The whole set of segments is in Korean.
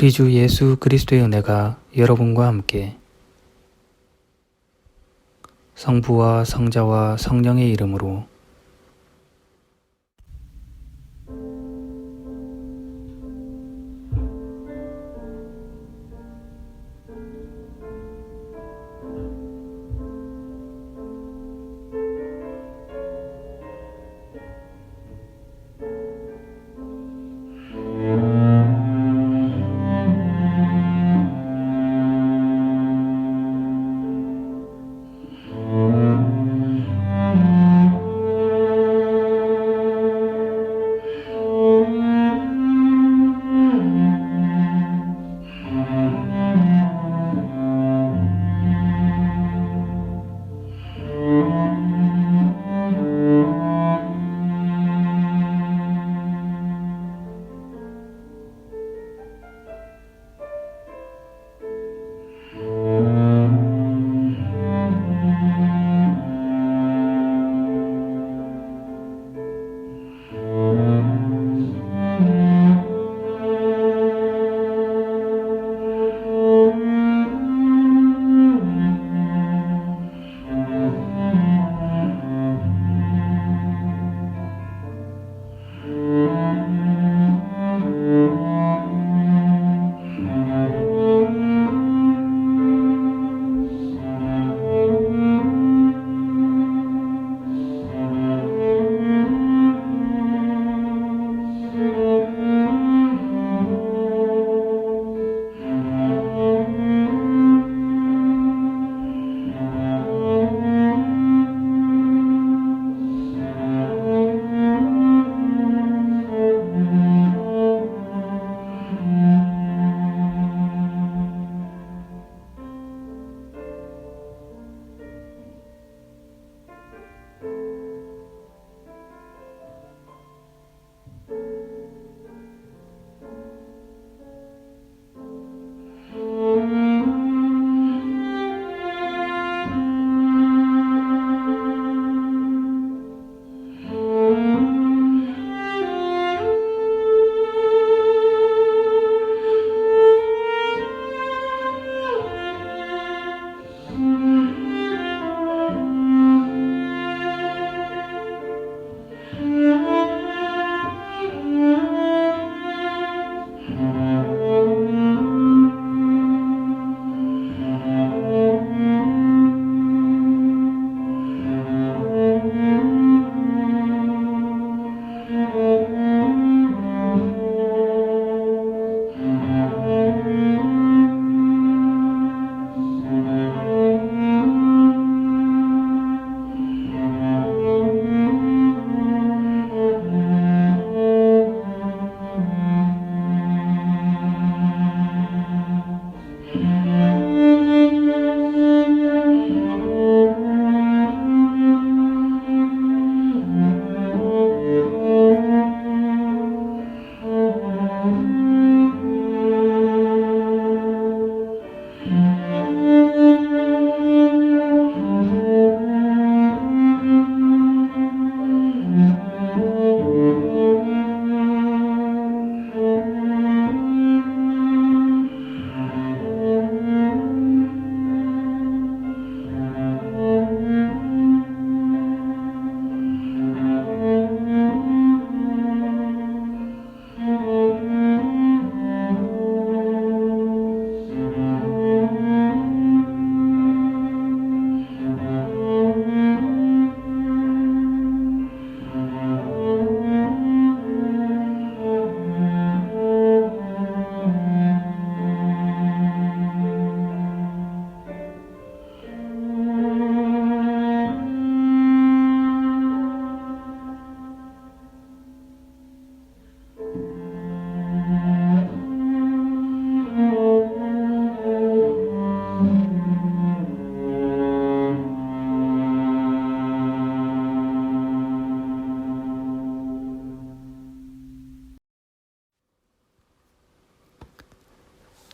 우리 주 예수 그리스도의 은혜가 여러분과 함께 성부와 성자와 성령의 이름으로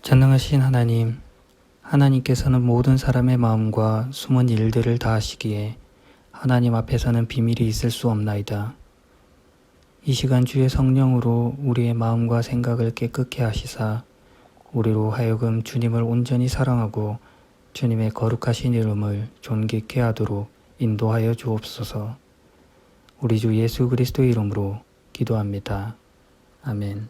전능하신 하나님, 하나님께서는 모든 사람의 마음과 숨은 일들을 다 아시기에 하나님 앞에서는 비밀이 있을 수 없나이다. 이 시간 주의 성령으로 우리의 마음과 생각을 깨끗게 하시사 우리로 하여금 주님을 온전히 사랑하고 주님의 거룩하신 이름을 존귀케 하도록 인도하여 주옵소서. 우리 주 예수 그리스도의 이름으로 기도합니다. 아멘.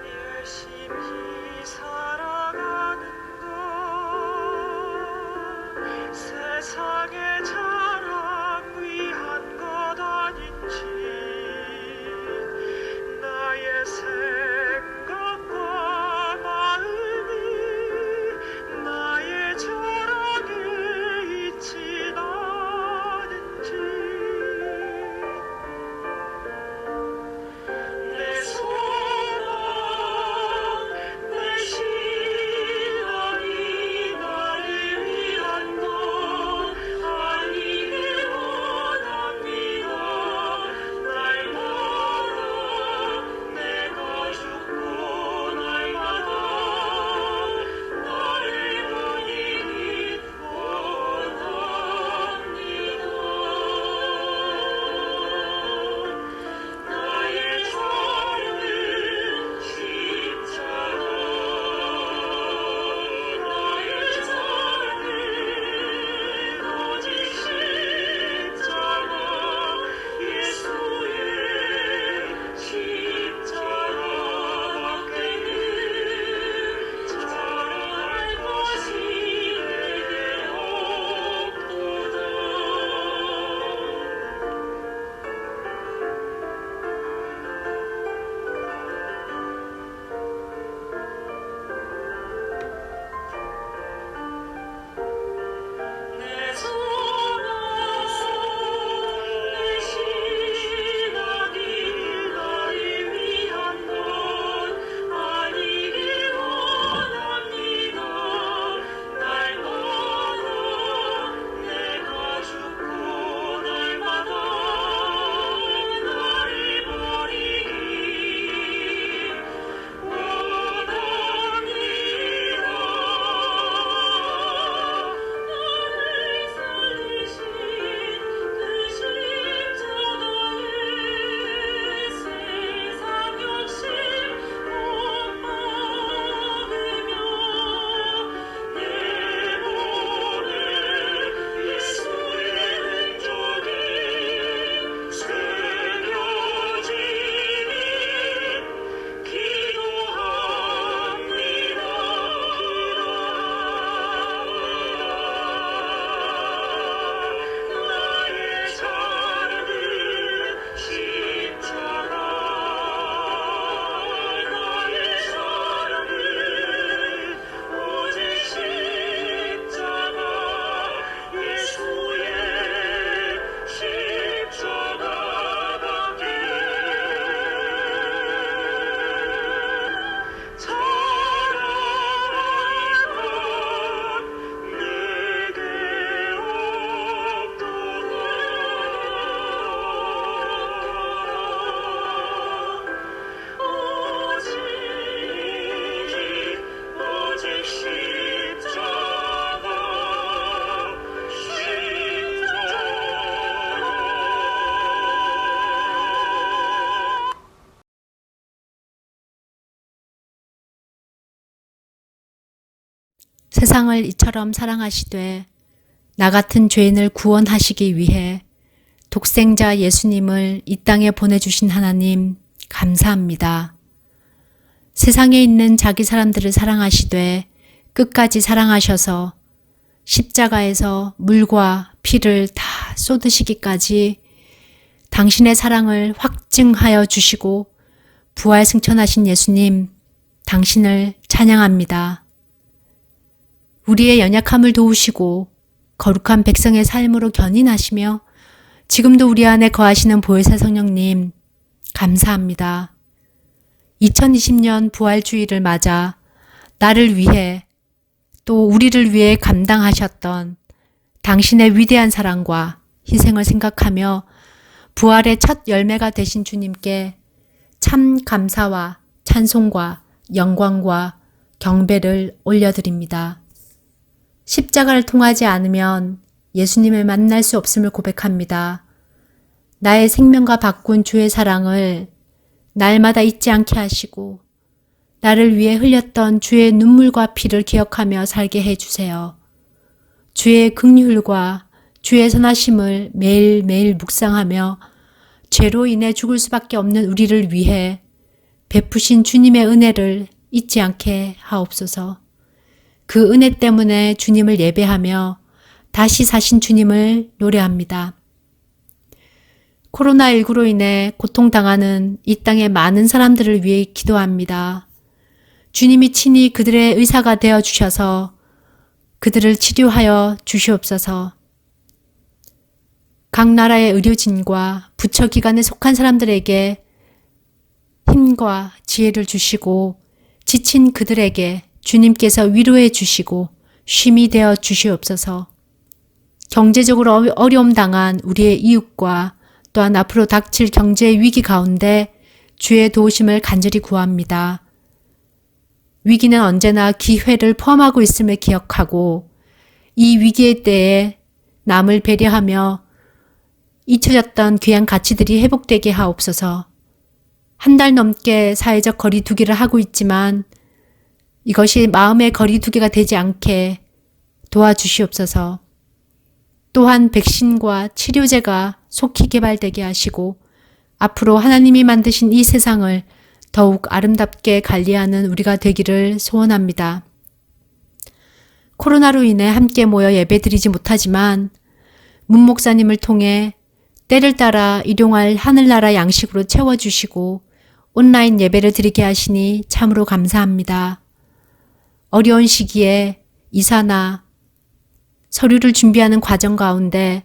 열심히 살아가는 것 세상의 자랑 위한 것 아닌지 나의 생각과 마음이 나의 자랑에 있진 않은지 내 소망 내 신앙이 나를 위한 것 아니길 원합니다. 날마다 내가 죽고 날마다 나를 버리길 원합니다. 나의 삶은 십자가 나의 삶은 오직 십자가 예수의 십자가밖에는 자랑할 것이 내게 없도다. 내 소망 내 신앙이 나를 위한 것 아니길 원합니다. 날마다 내가 죽고 날마다 나를 버리길 나의 삶은 십자가 나의 삶은 오직 십자가 예수의 십자가밖에 자랑할 것 내게 없도다. 오직 십자가 세상을 이처럼 사랑하시되 나 같은 죄인을 구원하시기 위해 독생자 예수님을 이 땅에 보내주신 하나님 감사합니다. 세상에 있는 자기 사람들을 사랑하시되 끝까지 사랑하셔서 십자가에서 물과 피를 다 쏟으시기까지 당신의 사랑을 확증하여 주시고 부활 승천하신 예수님, 당신을 찬양합니다. 우리의 연약함을 도우시고 거룩한 백성의 삶으로 견인하시며 지금도 우리 안에 거하시는 보혜사 성령님, 감사합니다. 2020년 부활주의를 맞아 나를 위해 또 우리를 위해 감당하셨던 당신의 위대한 사랑과 희생을 생각하며 부활의 첫 열매가 되신 주님께 참 감사와 찬송과 영광과 경배를 올려드립니다. 십자가를 통하지 않으면 예수님을 만날 수 없음을 고백합니다. 나의 생명과 바꾼 주의 사랑을 날마다 잊지 않게 하시고 나를 위해 흘렸던 주의 눈물과 피를 기억하며 살게 해주세요. 주의 긍휼과 주의 선하심을 매일매일 묵상하며 죄로 인해 죽을 수밖에 없는 우리를 위해 베푸신 주님의 은혜를 잊지 않게 하옵소서. 그 은혜 때문에 주님을 예배하며 다시 사신 주님을 노래합니다. 코로나19로 인해 고통당하는 이 땅의 많은 사람들을 위해 기도합니다. 주님이 친히 그들의 의사가 되어 주셔서 그들을 치료하여 주시옵소서. 각 나라의 의료진과 부처기관에 속한 사람들에게 힘과 지혜를 주시고 지친 그들에게 주님께서 위로해 주시고 쉼이 되어 주시옵소서. 경제적으로 어려움 당한 우리의 이웃과 또한 앞으로 닥칠 경제 위기 가운데 주의 도우심을 간절히 구합니다. 위기는 언제나 기회를 포함하고 있음을 기억하고 이 위기의 때에 남을 배려하며 잊혀졌던 귀한 가치들이 회복되게 하옵소서. 한 달 넘게 사회적 거리두기를 하고 있지만 이것이 마음의 거리두기가 되지 않게 도와주시옵소서. 또한 백신과 치료제가 속히 개발되게 하시고 앞으로 하나님이 만드신 이 세상을 더욱 아름답게 관리하는 우리가 되기를 소원합니다. 코로나로 인해 함께 모여 예배드리지 못하지만 문 목사님을 통해 때를 따라 일용할 하늘나라 양식으로 채워주시고 온라인 예배를 드리게 하시니 참으로 감사합니다. 어려운 시기에 이사나 서류를 준비하는 과정 가운데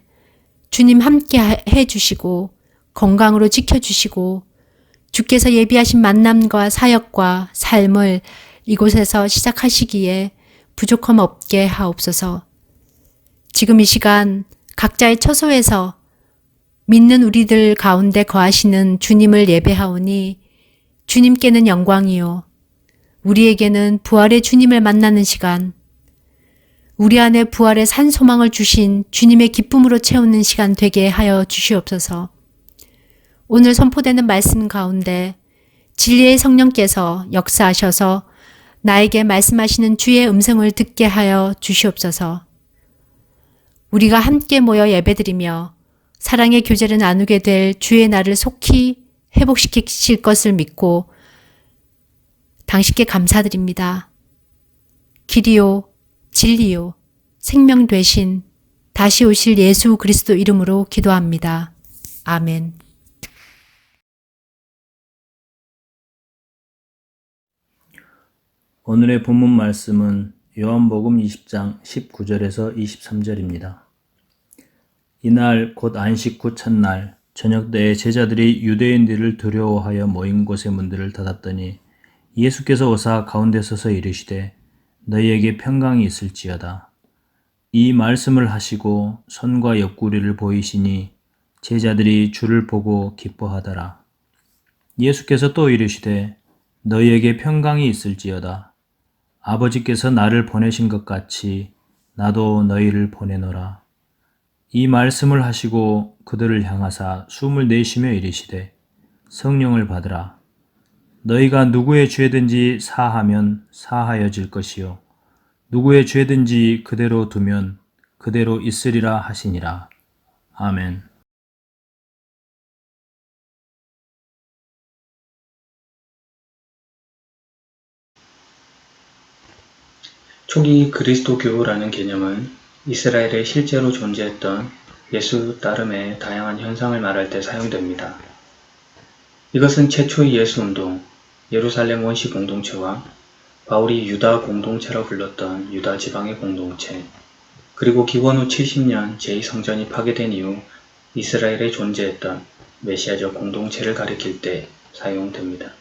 주님 함께 해주시고 건강으로 지켜주시고 주께서 예비하신 만남과 사역과 삶을 이곳에서 시작하시기에 부족함 없게 하옵소서. 지금 이 시간 각자의 처소에서 믿는 우리들 가운데 거하시는 주님을 예배하오니 주님께는 영광이요. 우리에게는 부활의 주님을 만나는 시간, 우리 안에 부활의 산 소망을 주신 주님의 기쁨으로 채우는 시간 되게 하여 주시옵소서. 오늘 선포되는 말씀 가운데 진리의 성령께서 역사하셔서 나에게 말씀하시는 주의 음성을 듣게 하여 주시옵소서. 우리가 함께 모여 예배드리며 사랑의 교제를 나누게 될 주의 날을 속히 회복시키실 것을 믿고 당신께 감사드립니다. 길이요, 진리요, 생명 되신 다시 오실 예수 그리스도 이름으로 기도합니다. 아멘. 오늘의 본문 말씀은 요한복음 20장 19절에서 23절입니다. 이날 곧 안식 후 첫날 저녁 때에 제자들이 유대인들을 두려워하여 모인 곳의 문들을 닫았더니 예수께서 오사 가운데 서서 이르시되 너희에게 평강이 있을지어다. 이 말씀을 하시고 손과 옆구리를 보이시니 제자들이 주를 보고 기뻐하더라. 예수께서 또 이르시되 너희에게 평강이 있을지어다. 아버지께서 나를 보내신 것 같이 나도 너희를 보내노라. 이 말씀을 하시고 그들을 향하사 숨을 내쉬며 이르시되 성령을 받으라. 너희가 누구의 죄든지 사하면 사하여질 것이요 누구의 죄든지 그대로 두면 그대로 있으리라 하시니라. 아멘. 초기 그리스도교라는 개념은 이스라엘에 실제로 존재했던 예수 따름의 다양한 현상을 말할 때 사용됩니다. 이것은 최초의 예수운동, 예루살렘 원시 공동체와 바울이 유다 공동체라 불렀던 유다 지방의 공동체, 그리고 기원 후 70년 제2성전이 파괴된 이후 이스라엘에 존재했던 메시아적 공동체를 가리킬 때 사용됩니다.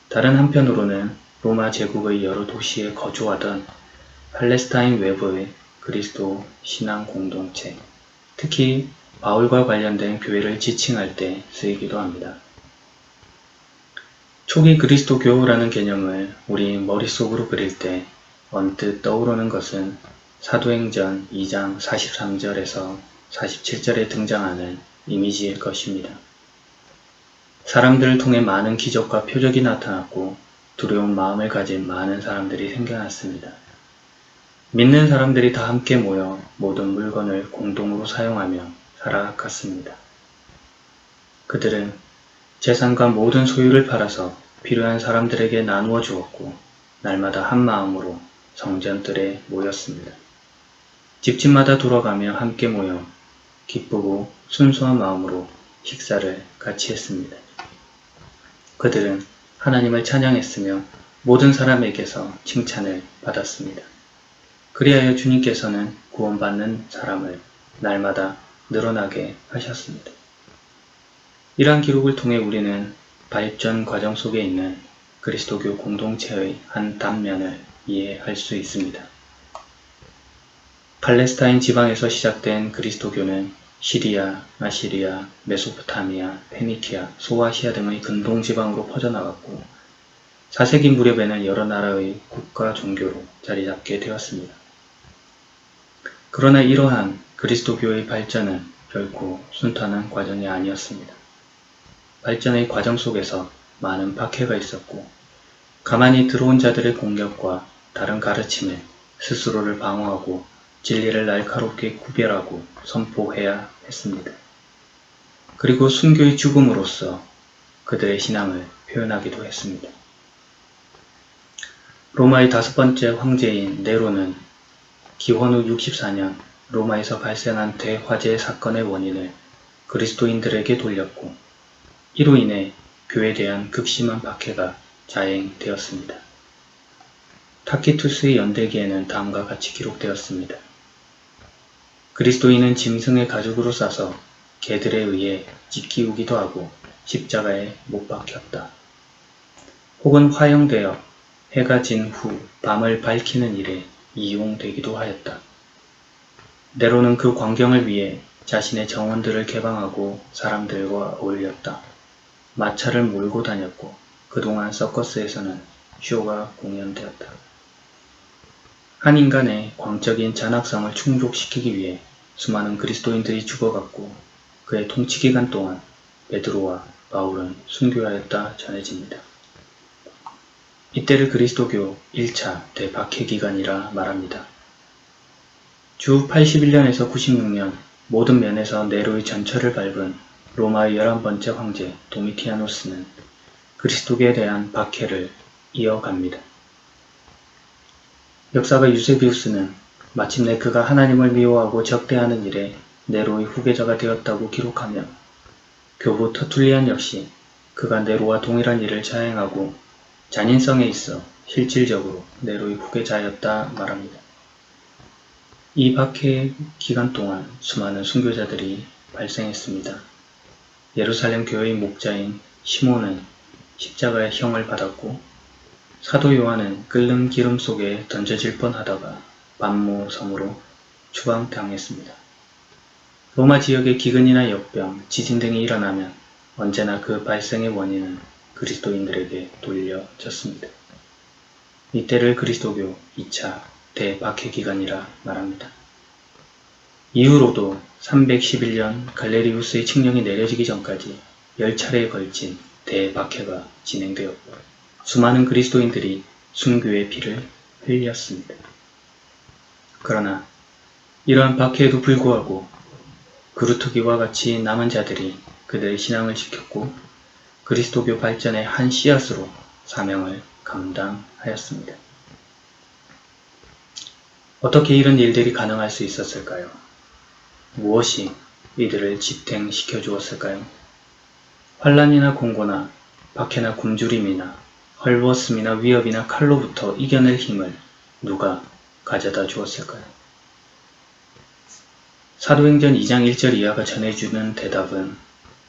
다른 한편으로는 로마 제국의 여러 도시에 거주하던 팔레스타인 외부의 그리스도 신앙 공동체, 특히 바울과 관련된 교회를 지칭할 때 쓰이기도 합니다. 초기 그리스도교라는 개념을 우리 머릿속으로 그릴 때 언뜻 떠오르는 것은 사도행전 2장 43절에서 47절에 등장하는 이미지일 것입니다. 사람들을 통해 많은 기적과 표적이 나타났고 두려운 마음을 가진 많은 사람들이 생겨났습니다. 믿는 사람들이 다 함께 모여 모든 물건을 공동으로 사용하며 살아갔습니다. 그들은 재산과 모든 소유를 팔아서 필요한 사람들에게 나누어 주었고 날마다 한 마음으로 성전들에 모였습니다. 집집마다 돌아가며 함께 모여 기쁘고 순수한 마음으로 식사를 같이 했습니다. 그들은 하나님을 찬양했으며 모든 사람에게서 칭찬을 받았습니다. 그리하여 주님께서는 구원받는 사람을 날마다 늘어나게 하셨습니다. 이러한 기록을 통해 우리는 발전 과정 속에 있는 그리스도교 공동체의 한 단면을 이해할 수 있습니다. 팔레스타인 지방에서 시작된 그리스도교는 시리아, 아시리아, 메소포타미아, 페니키아, 소아시아 등의 근동 지방으로 퍼져나갔고 4세기 무렵에는 여러 나라의 국가 종교로 자리잡게 되었습니다. 그러나 이러한 그리스도교의 발전은 결코 순탄한 과정이 아니었습니다. 발전의 과정 속에서 많은 박해가 있었고 가만히 들어온 자들의 공격과 다른 가르침에 스스로를 방어하고 진리를 날카롭게 구별하고 선포해야 했습니다. 그리고 순교의 죽음으로써 그들의 신앙을 표현하기도 했습니다. 로마의 5번째 황제인 네로는 기원 후 64년 로마에서 발생한 대화재 사건의 원인을 그리스도인들에게 돌렸고 이로 인해 교회에 대한 극심한 박해가 자행되었습니다. 타키투스의 연대기에는 다음과 같이 기록되었습니다. 그리스도인은 짐승의 가죽으로 싸서 개들에 의해 찢기우기도 하고 십자가에 못 박혔다. 혹은 화형되어 해가 진 후 밤을 밝히는 일에 이용되기도 하였다. 네로는 그 광경을 위해 자신의 정원들을 개방하고 사람들과 어울렸다. 마차를 몰고 다녔고 그동안 서커스에서는 쇼가 공연되었다. 한 인간의 광적인 잔악성을 충족시키기 위해 수많은 그리스도인들이 죽어갔고 그의 통치기간 동안 베드로와 바울은 순교하였다 전해집니다. 이때를 그리스도교 1차 대박해기간이라 말합니다. 주 81년에서 96년 모든 면에서 네로의 전철을 밟은 로마의 11번째 황제 도미티아누스는 그리스도교에 대한 박해를 이어갑니다. 역사가 유세비우스는 마침내 그가 하나님을 미워하고 적대하는 일에 네로의 후계자가 되었다고 기록하며 교부 터툴리안 역시 그가 네로와 동일한 일을 자행하고 잔인성에 있어 실질적으로 네로의 후계자였다 말합니다. 이 박해 기간 동안 수많은 순교자들이 발생했습니다. 예루살렘 교회의 목자인 시몬은 십자가의 형을 받았고 사도 요한은 끓는 기름 속에 던져질 뻔하다가 반모 섬으로 추방당했습니다. 로마 지역의 기근이나 역병, 지진 등이 일어나면 언제나 그 발생의 원인은 그리스도인들에게 돌려졌습니다. 이때를 그리스도교 2차 대박해기간이라 말합니다. 이후로도 311년 갈레리우스의 칙령이 내려지기 전까지 10차례에 걸친 대박해가 진행되었고 수많은 그리스도인들이 순교의 피를 흘렸습니다. 그러나 이러한 박해에도 불구하고 그루트기와 같이 남은 자들이 그들의 신앙을 지켰고 그리스도교 발전의 한 씨앗으로 사명을 감당하였습니다. 어떻게 이런 일들이 가능할 수 있었을까요? 무엇이 이들을 지탱시켜 주었을까요? 환란이나 공고나 박해나 굶주림이나 헐벗음이나 위협이나 칼로부터 이겨낼 힘을 누가 가져다 주었을까요? 사도행전 2장 1절 이하가 전해주는 대답은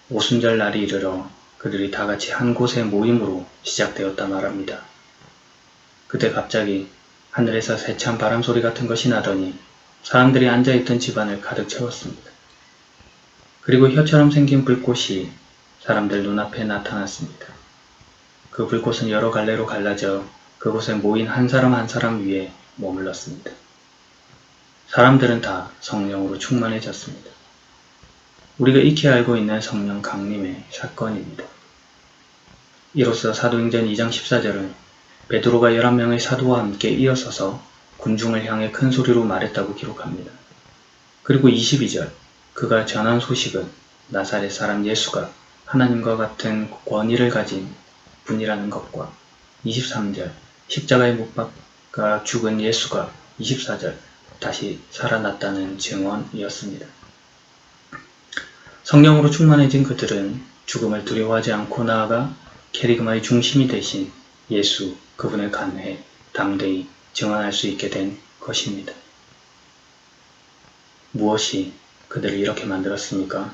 오순절 날이 이르러 그들이 다같이 한 곳에 모임으로 시작되었다 말합니다. 그때 갑자기 하늘에서 세찬 바람소리 같은 것이 나더니 사람들이 앉아있던 집안을 가득 채웠습니다. 그리고 혀처럼 생긴 불꽃이 사람들 눈앞에 나타났습니다. 그 불꽃은 여러 갈래로 갈라져 그곳에 모인 한 사람 한 사람 위에 머물렀습니다. 사람들은 다 성령으로 충만해졌습니다. 우리가 익히 알고 있는 성령 강림의 사건입니다. 이로써 사도행전 2장 14절은 베드로가 11명의 사도와 함께 일어서서 군중을 향해 큰 소리로 말했다고 기록합니다. 그리고 22절, 그가 전한 소식은 나사렛 사람 예수가 하나님과 같은 권위를 가진 분이라는 것과 23절, 십자가에 못 박아 죽은 예수가 24절, 다시 살아났다는 증언이었습니다. 성령으로 충만해진 그들은 죽음을 두려워하지 않고 나아가 캐리그마의 중심이 되신 예수, 그분의 간해 담대히 증언할 수 있게 된 것입니다. 무엇이 그들을 이렇게 만들었습니까?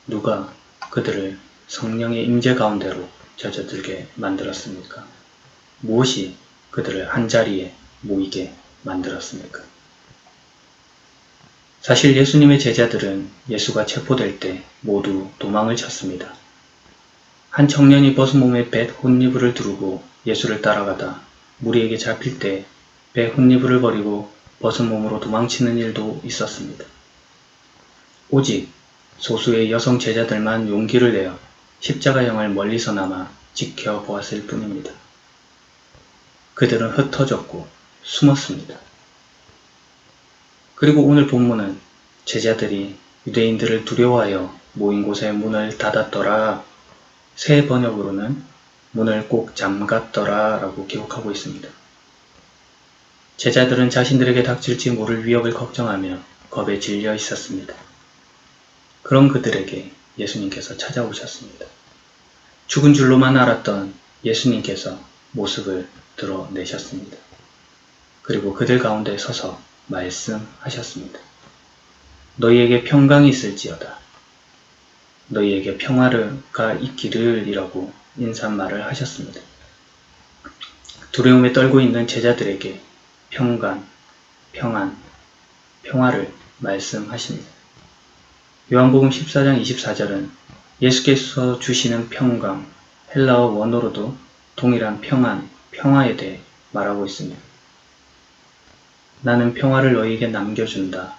누가 그들을 성령의 임재 가운데로 젖어들게 만들었습니까? 무엇이 그들을 한자리에 모이게 만들었습니까? 사실 예수님의 제자들은 예수가 체포될 때 모두 도망을 쳤습니다. 한 청년이 벗은 몸에 뱃 혼이불을 두르고 예수를 따라가다 무리에게 잡힐 때 배 혼이불을 버리고 벗은 몸으로 도망치는 일도 있었습니다. 오직 소수의 여성 제자들만 용기를 내어 십자가형을 멀리서나마 지켜보았을 뿐입니다. 그들은 흩어졌고 숨었습니다. 그리고 오늘 본문은 제자들이 유대인들을 두려워하여 모인 곳에 문을 닫았더라, 새 번역으로는 문을 꼭 잠갔더라 라고 기록하고 있습니다. 제자들은 자신들에게 닥칠지 모를 위협을 걱정하며 겁에 질려 있었습니다. 그런 그들에게 예수님께서 찾아오셨습니다. 죽은 줄로만 알았던 예수님께서 모습을 드러내셨습니다. 그리고 그들 가운데 서서 말씀하셨습니다. 너희에게 평강이 있을지어다. 너희에게 평화가 있기를 이라고 인사말을 하셨습니다. 두려움에 떨고 있는 제자들에게 평강, 평안, 평화를 말씀하십니다. 요한복음 14장 24절은 예수께서 주시는 평강, 헬라어 원어로도 동일한 평안, 평화에 대해 말하고 있습니다. 나는 평화를 너희에게 남겨준다.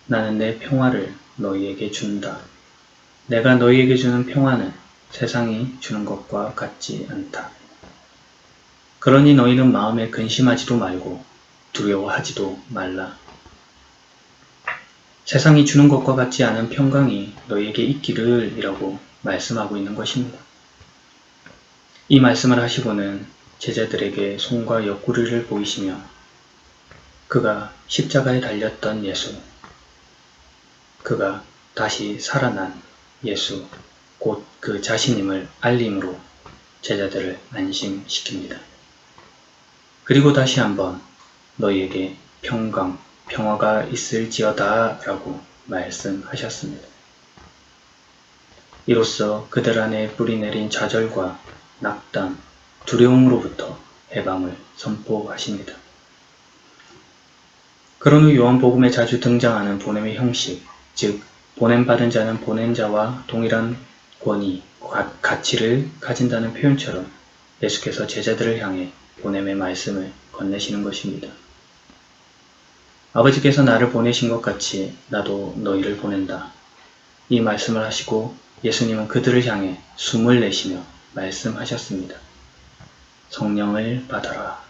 나는 내 평화를 너희에게 준다. 내가 너희에게 주는 평화는 세상이 주는 것과 같지 않다. 그러니 너희는 마음에 근심하지도 말고 두려워하지도 말라. 세상이 주는 것과 같지 않은 평강이 너희에게 있기를 이라고 말씀하고 있는 것입니다. 이 말씀을 하시고는 제자들에게 손과 옆구리를 보이시며 그가 십자가에 달렸던 예수, 그가 다시 살아난 예수, 곧 그 자신임을 알림으로 제자들을 안심시킵니다. 그리고 다시 한번 너희에게 평강, 평화가 있을지어다 라고 말씀하셨습니다. 이로써 그들 안에 뿌리내린 좌절과 낙담, 두려움으로부터 해방을 선포하십니다. 그런 후 요한복음에 자주 등장하는 보냄의 형식, 즉 보냄받은 자는 보낸 자와 동일한 권위, 가치를 가진다는 표현처럼 예수께서 제자들을 향해 보냄의 말씀을 건네시는 것입니다. 아버지께서 나를 보내신 것 같이 나도 너희를 보낸다. 이 말씀을 하시고 예수님은 그들을 향해 숨을 내쉬며 말씀하셨습니다. 성령을 받아라.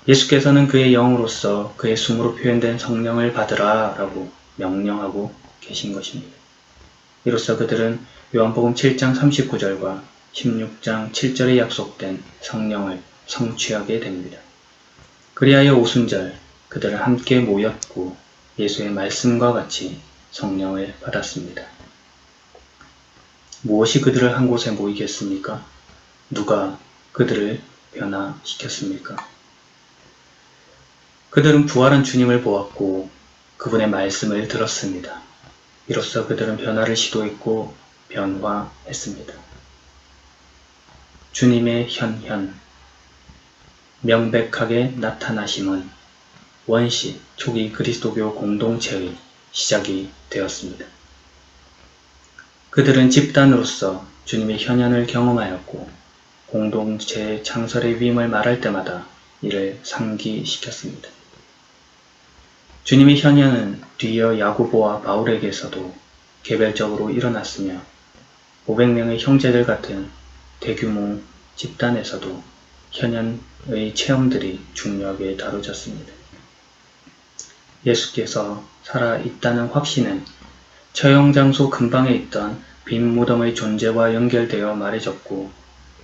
예수께서는 그의 영으로서 그의 숨으로 표현된 성령을 받으라 라고 명령하고 계신 것입니다. 이로써 그들은 요한복음 7장 39절과 16장 7절에 약속된 성령을 성취하게 됩니다. 그리하여 오순절 그들은 함께 모였고 예수의 말씀과 같이 성령을 받았습니다. 무엇이 그들을 한 곳에 모이게 했습니까? 누가 그들을 변화시켰습니까? 그들은 부활한 주님을 보았고 그분의 말씀을 들었습니다. 이로써 그들은 변화를 시도했고 변화했습니다. 주님의 현현, 명백하게 나타나심은 원시 초기 그리스도교 공동체의 시작이 되었습니다. 그들은 집단으로서 주님의 현현을 경험하였고 공동체 창설의 위임을 말할 때마다 이를 상기시켰습니다. 주님의 현현은 뒤이어 야고보와 바울에게서도 개별적으로 일어났으며 500명의 형제들 같은 대규모 집단에서도 현현의 체험들이 중요하게 다뤄졌습니다. 예수께서 살아있다는 확신은 처형장소 근방에 있던 빈 무덤의 존재와 연결되어 말해졌고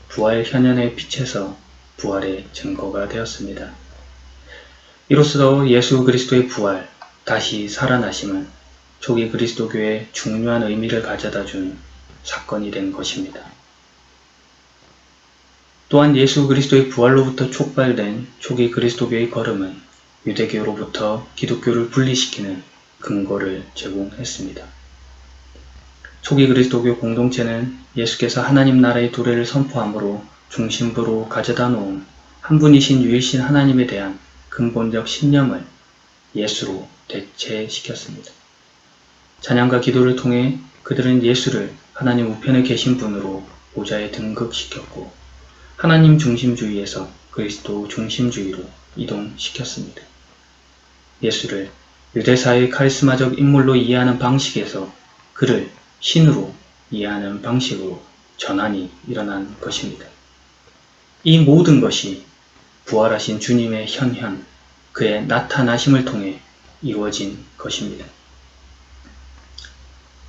부활 현현의 빛에서 부활의 증거가 되었습니다. 이로써 예수 그리스도의 부활, 다시 살아나심은 초기 그리스도교에 중요한 의미를 가져다 준 사건이 된 것입니다. 또한 예수 그리스도의 부활로부터 촉발된 초기 그리스도교의 걸음은 유대교로부터 기독교를 분리시키는 근거를 제공했습니다. 초기 그리스도교 공동체는 예수께서 하나님 나라의 도래를 선포함으로 중심부로 가져다 놓은 한 분이신 유일신 하나님에 대한 근본적 신념을 예수로 대체시켰습니다. 찬양과 기도를 통해 그들은 예수를 하나님 우편에 계신 분으로 보좌에 등극시켰고 하나님 중심주의에서 그리스도 중심주의로 이동시켰습니다. 예수를 유대사회의 카리스마적 인물로 이해하는 방식에서 그를 신으로 이해하는 방식으로 전환이 일어난 것입니다. 이 모든 것이 부활하신 주님의 현현, 그의 나타나심을 통해 이루어진 것입니다.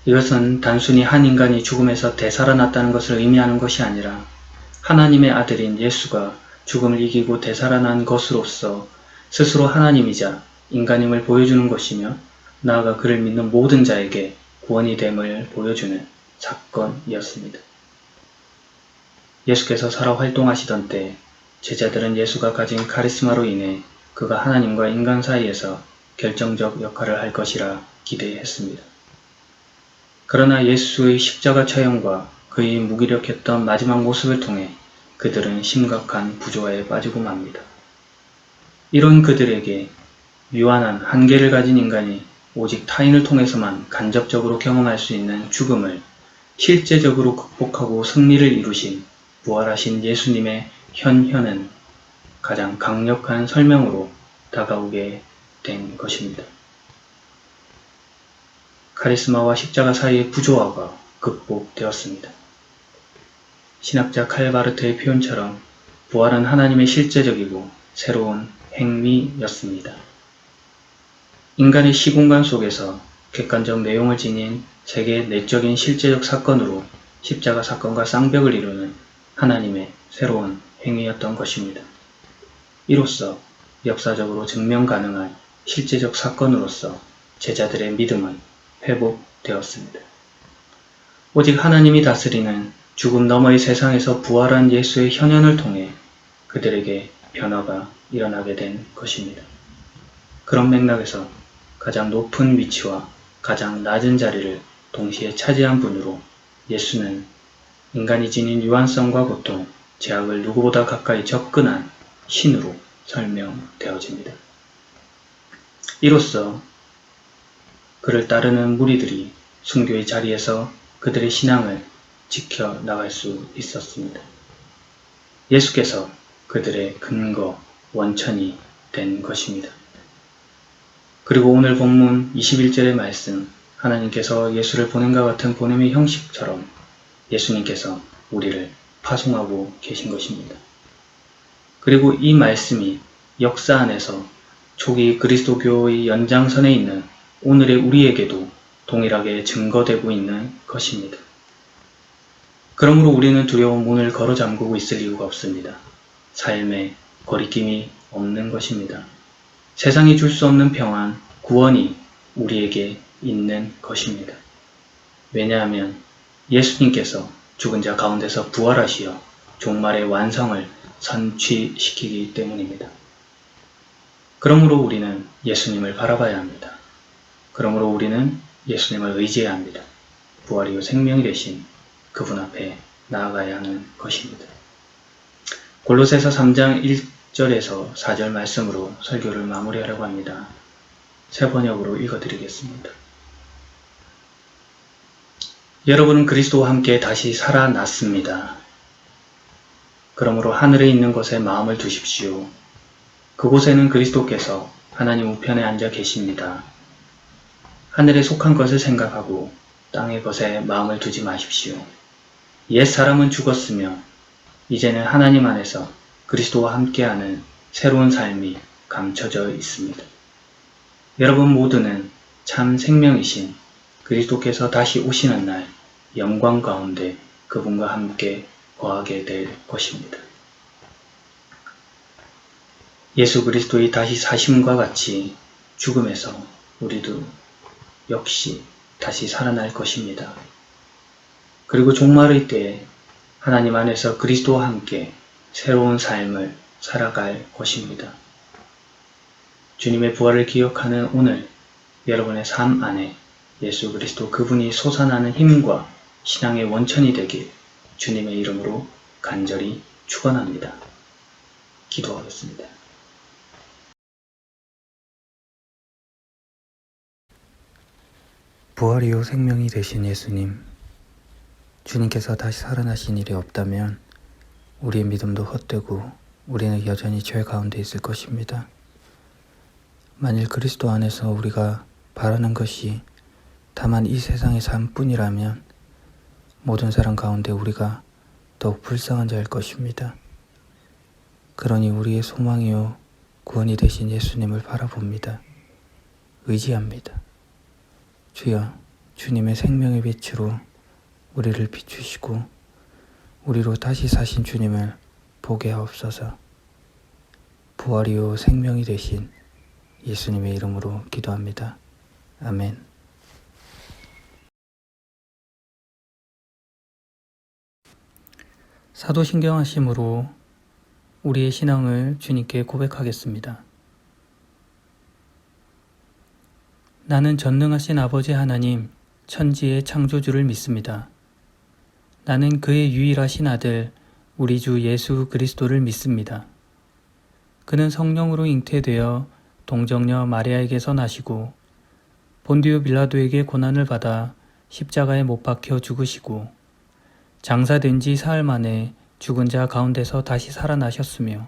이것은 단순히 한 인간이 죽음에서 되살아났다는 것을 의미하는 것이 아니라 하나님의 아들인 예수가 죽음을 이기고 되살아난 것으로서 스스로 하나님이자 인간임을 보여주는 것이며 나아가 그를 믿는 모든 자에게 구원이 됨을 보여주는 사건이었습니다. 예수께서 살아 활동하시던 때 제자들은 예수가 가진 카리스마로 인해 그가 하나님과 인간 사이에서 결정적 역할을 할 것이라 기대했습니다. 그러나 예수의 십자가 처형과 그의 무기력했던 마지막 모습을 통해 그들은 심각한 부조화에 빠지고 맙니다. 이런 그들에게 유한한 한계를 가진 인간이 오직 타인을 통해서만 간접적으로 경험할 수 있는 죽음을 실제적으로 극복하고 승리를 이루신 부활하신 예수님의 현현은 가장 강력한 설명으로 다가오게 된 것입니다. 카리스마와 십자가 사이의 부조화가 극복되었습니다. 신학자 칼바르트의 표현처럼 부활은 하나님의 실제적이고 새로운 행위였습니다. 인간의 시공간 속에서 객관적 내용을 지닌 세계의 내적인 실제적 사건으로 십자가 사건과 쌍벽을 이루는 하나님의 새로운 행위였던 것입니다. 이로써 역사적으로 증명 가능한 실제적 사건으로서 제자들의 믿음은 회복되었습니다. 오직 하나님이 다스리는 죽음 너머의 세상에서 부활한 예수의 현현을 통해 그들에게 변화가 일어나게 된 것입니다. 그런 맥락에서 가장 높은 위치와 가장 낮은 자리를 동시에 차지한 분으로 예수는 인간이 지닌 유한성과 고통, 죄악을 누구보다 가까이 접근한 신으로 설명되어집니다. 이로써 그를 따르는 무리들이 순교의 자리에서 그들의 신앙을 지켜나갈 수 있었습니다. 예수께서 그들의 근거, 원천이 된 것입니다. 그리고 오늘 본문 21절의 말씀, 하나님께서 예수를 보낸과 같은 보냄의 형식처럼 예수님께서 우리를 파송하고 계신 것입니다. 그리고 이 말씀이 역사 안에서 초기 그리스도교의 연장선에 있는 오늘의 우리에게도 동일하게 증거되고 있는 것입니다. 그러므로 우리는 두려운 문을 걸어 잠그고 있을 이유가 없습니다. 삶에 거리낌이 없는 것입니다. 세상이 줄 수 없는 평안, 구원이 우리에게 있는 것입니다. 왜냐하면 예수님께서 죽은 자 가운데서 부활하시어 종말의 완성을 선취시키기 때문입니다. 그러므로 우리는 예수님을 바라봐야 합니다. 그러므로 우리는 예수님을 의지해야 합니다. 부활이요 생명이 되신 그분 앞에 나아가야 하는 것입니다. 골로새서 3장 1절에서 4절 말씀으로 설교를 마무리하려고 합니다. 새 번역으로 읽어드리겠습니다. 여러분은 그리스도와 함께 다시 살아났습니다. 그러므로 하늘에 있는 곳에 마음을 두십시오. 그곳에는 그리스도께서 하나님 우편에 앉아 계십니다. 하늘에 속한 것을 생각하고 땅의 것에 마음을 두지 마십시오. 옛 사람은 죽었으며 이제는 하나님 안에서 그리스도와 함께하는 새로운 삶이 감춰져 있습니다. 여러분 모두는 참 생명이신 그리스도께서 다시 오시는 날 영광 가운데 그분과 함께 거하게 될 것입니다. 예수 그리스도의 다시 사심과 같이 죽음에서 우리도 역시 다시 살아날 것입니다. 그리고 종말의 때에 하나님 안에서 그리스도와 함께 새로운 삶을 살아갈 것입니다. 주님의 부활을 기억하는 오늘 여러분의 삶 안에 예수 그리스도 그분이 솟아나는 힘과 신앙의 원천이 되길 주님의 이름으로 간절히 축원합니다. 기도하겠습니다. 부활이요 생명이 되신 예수님, 주님께서 다시 살아나신 일이 없다면 우리의 믿음도 헛되고 우리는 여전히 죄 가운데 있을 것입니다. 만일 그리스도 안에서 우리가 바라는 것이 다만 이 세상의 삶뿐이라면 모든 사람 가운데 우리가 더욱 불쌍한 자일 것입니다. 그러니 우리의 소망이요 구원이 되신 예수님을 바라봅니다. 의지합니다. 주여, 주님의 생명의 빛으로 우리를 비추시고 우리로 다시 사신 주님을 보게 하옵소서. 부활이요 생명이 되신 예수님의 이름으로 기도합니다. 아멘. 사도신경하심으로 우리의 신앙을 주님께 고백하겠습니다. 나는 전능하신 아버지 하나님, 천지의 창조주를 믿습니다. 나는 그의 유일하신 아들, 우리 주 예수 그리스도를 믿습니다. 그는 성령으로 잉태되어 동정녀 마리아에게서 나시고 본디오 빌라도에게 고난을 받아 십자가에 못 박혀 죽으시고 장사된 지 사흘 만에 죽은 자 가운데서 다시 살아나셨으며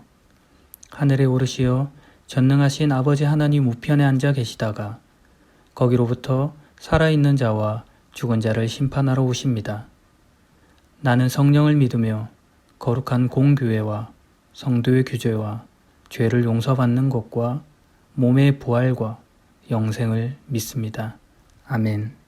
하늘에 오르시어 전능하신 아버지 하나님 우편에 앉아 계시다가 거기로부터 살아있는 자와 죽은 자를 심판하러 오십니다. 나는 성령을 믿으며 거룩한 공교회와 성도의 규제와 죄를 용서받는 것과 몸의 부활과 영생을 믿습니다. 아멘.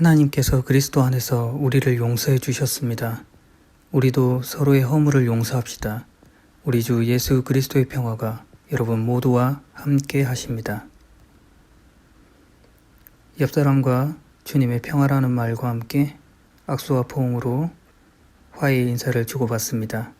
하나님께서 그리스도 안에서 우리를 용서해 주셨습니다. 우리도 서로의 허물을 용서합시다. 우리 주 예수 그리스도의 평화가 여러분 모두와 함께 하십니다. 옆 사람과 주님의 평화라는 말과 함께 악수와 포옹으로 화해의 인사를 주고받습니다.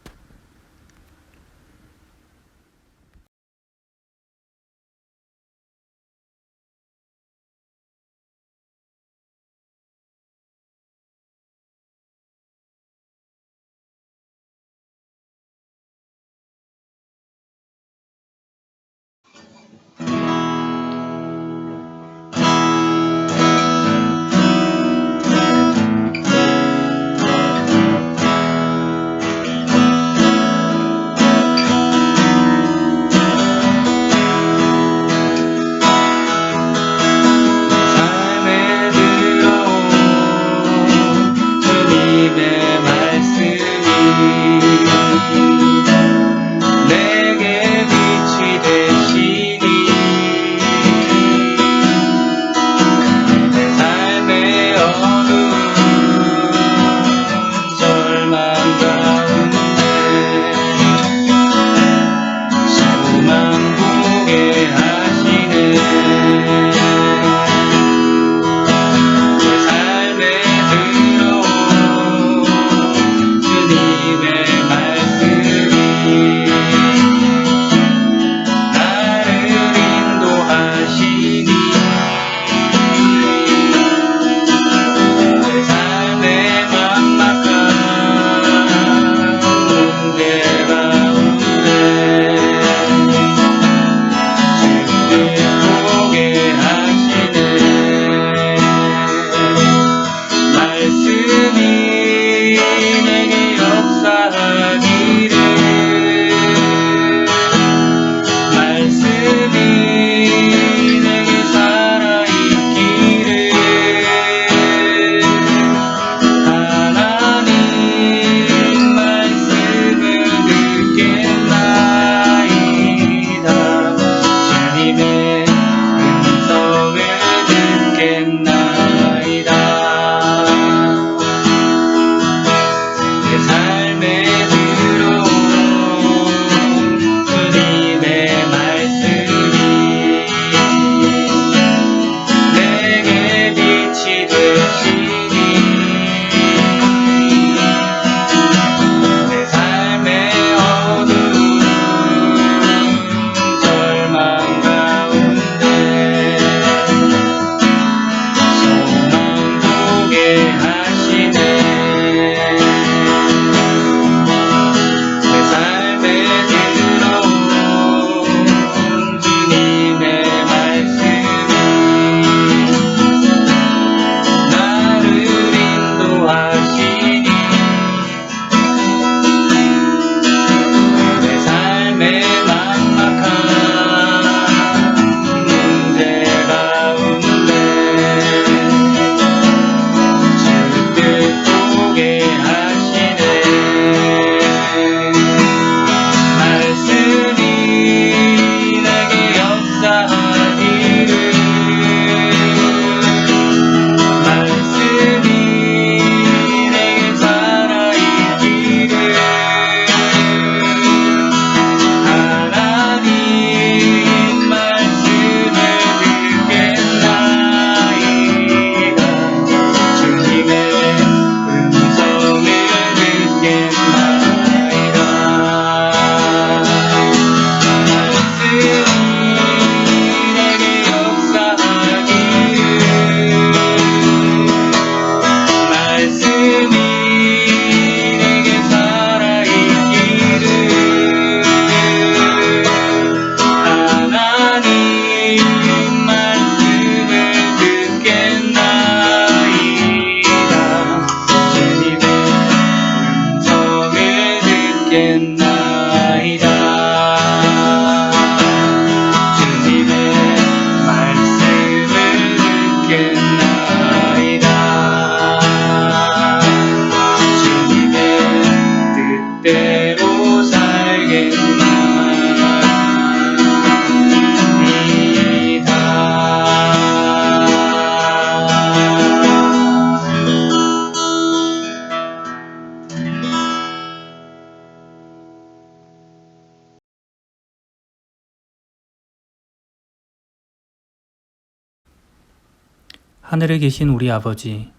하늘에 계신 우리 아버지,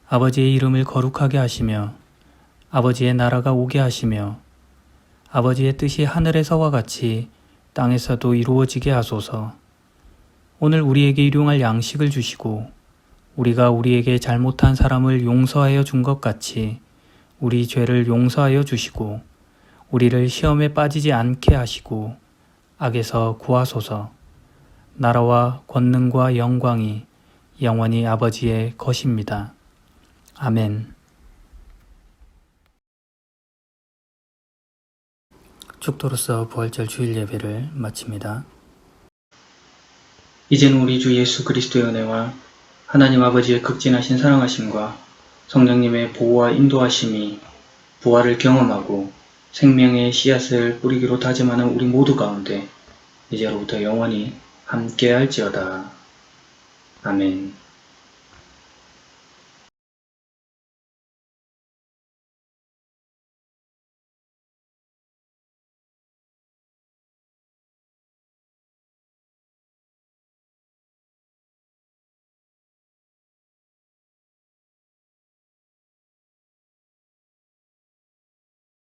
아버지의 이름을 거룩하게 하시며 아버지의 나라가 오게 하시며 아버지의 뜻이 하늘에서와 같이 땅에서도 이루어지게 하소서. 오늘 우리에게 일용할 양식을 주시고 우리가 우리에게 잘못한 사람을 용서하여 준 것 같이 우리 죄를 용서하여 주시고 우리를 시험에 빠지지 않게 하시고 악에서 구하소서. 나라와 권능과 영광이 영원히 아버지의 것입니다. 아멘. 축도로서 부활절 주일 예배를 마칩니다. 이제는 우리 주 예수 그리스도의 은혜와 하나님 아버지의 극진하신 사랑하심과 성령님의 보호와 인도하심이 부활을 경험하고 생명의 씨앗을 뿌리기로 다짐하는 우리 모두 가운데 이제로부터 영원히 함께할지어다. 아멘.